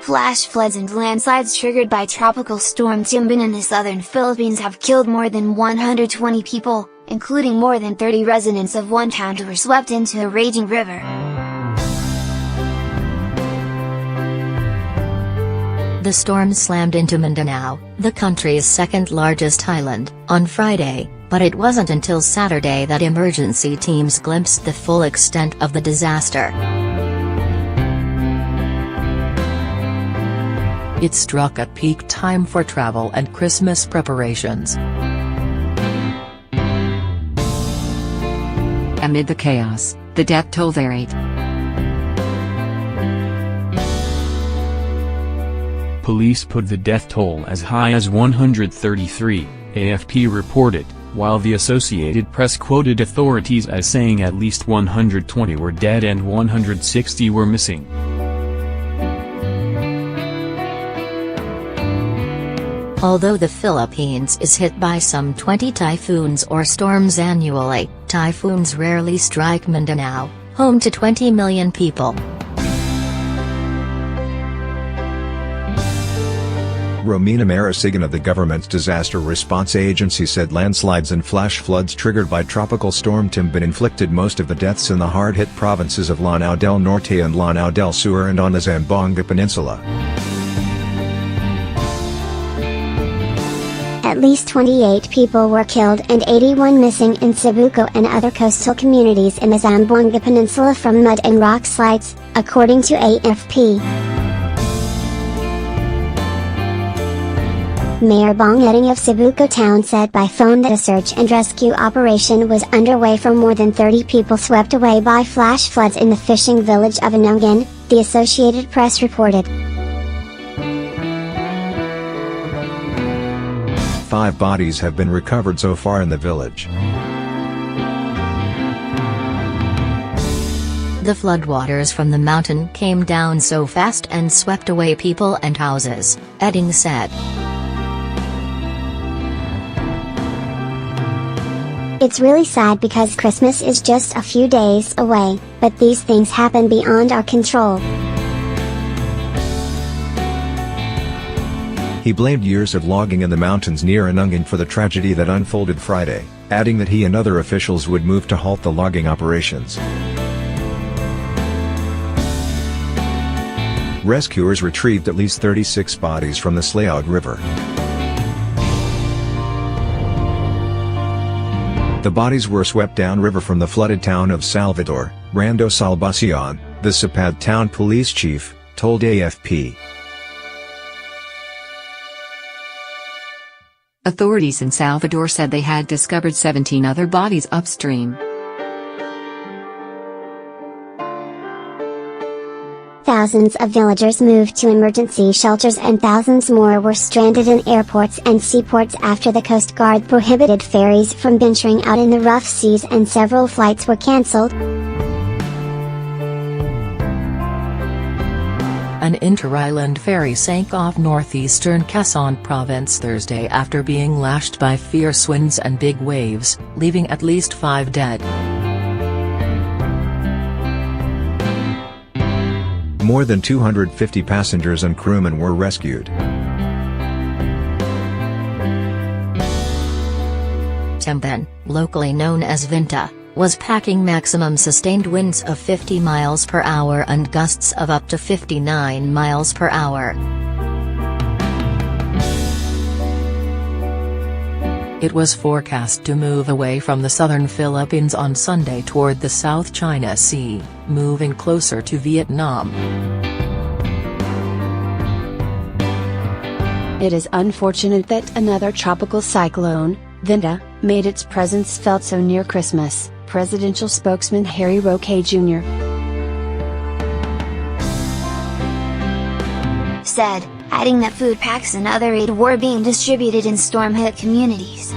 Flash floods and landslides triggered by Tropical Storm Tembin in the southern Philippines have killed more than 120 people, including more than 30 residents of one town who were swept into a raging river. The storm slammed into Mindanao, the country's second-largest island, on Friday, but it wasn't until Saturday that emergency teams glimpsed the full extent of the disaster. It struck at peak time for travel and Christmas preparations. Amid the chaos, the death toll varied. Police put the death toll as high as 133, AFP reported, while the Associated Press quoted authorities as saying at least 120 were dead and 160 were missing. Although the Philippines is hit by some 20 typhoons or storms annually, typhoons rarely strike Mindanao, home to 20 million people. Romina Marasigan of the government's disaster response agency said landslides and flash floods triggered by Tropical Storm Tembin inflicted most of the deaths in the hard-hit provinces of Lanao del Norte and Lanao del Sur and on the Zamboanga Peninsula. At least 28 people were killed and 81 missing in Cebuco and other coastal communities in the Zamboanga Peninsula from mud and rock slides, according to AFP. Mayor Bong Eding of Cebuco town said by phone that a search and rescue operation was underway for more than 30 people swept away by flash floods in the fishing village of Anungan, the Associated Press reported. 5 bodies have been recovered so far in the village. The floodwaters from the mountain came down so fast and swept away people and houses, Eding said. It's really sad because Christmas is just a few days away, but these things happen beyond our control. He blamed years of logging in the mountains near Anungan for the tragedy that unfolded Friday, adding that he and other officials would move to halt the logging operations. Rescuers retrieved at least 36 bodies from the Slaog River. The bodies were swept downriver from the flooded town of Salvador. Rando Salvacion, the Sapad town police chief, told AFP. Authorities in Salvador said they had discovered 17 other bodies upstream. Thousands of villagers moved to emergency shelters and thousands more were stranded in airports and seaports after the Coast Guard prohibited ferries from venturing out in the rough seas and several flights were cancelled. An inter-island ferry sank off northeastern Quezon province Thursday after being lashed by fierce winds and big waves, leaving at least 5 dead. More than 250 passengers and crewmen were rescued. Tembin, locally known as Vinta, was packing maximum sustained winds of 50 miles per hour and gusts of up to 59 miles per hour. It was forecast to move away from the southern Philippines on Sunday toward the South China Sea, moving closer to Vietnam. It is unfortunate that another tropical cyclone, Vinta, made its presence felt so near Christmas, presidential spokesman Harry Roque Jr. said, adding that food packs and other aid were being distributed in storm-hit communities.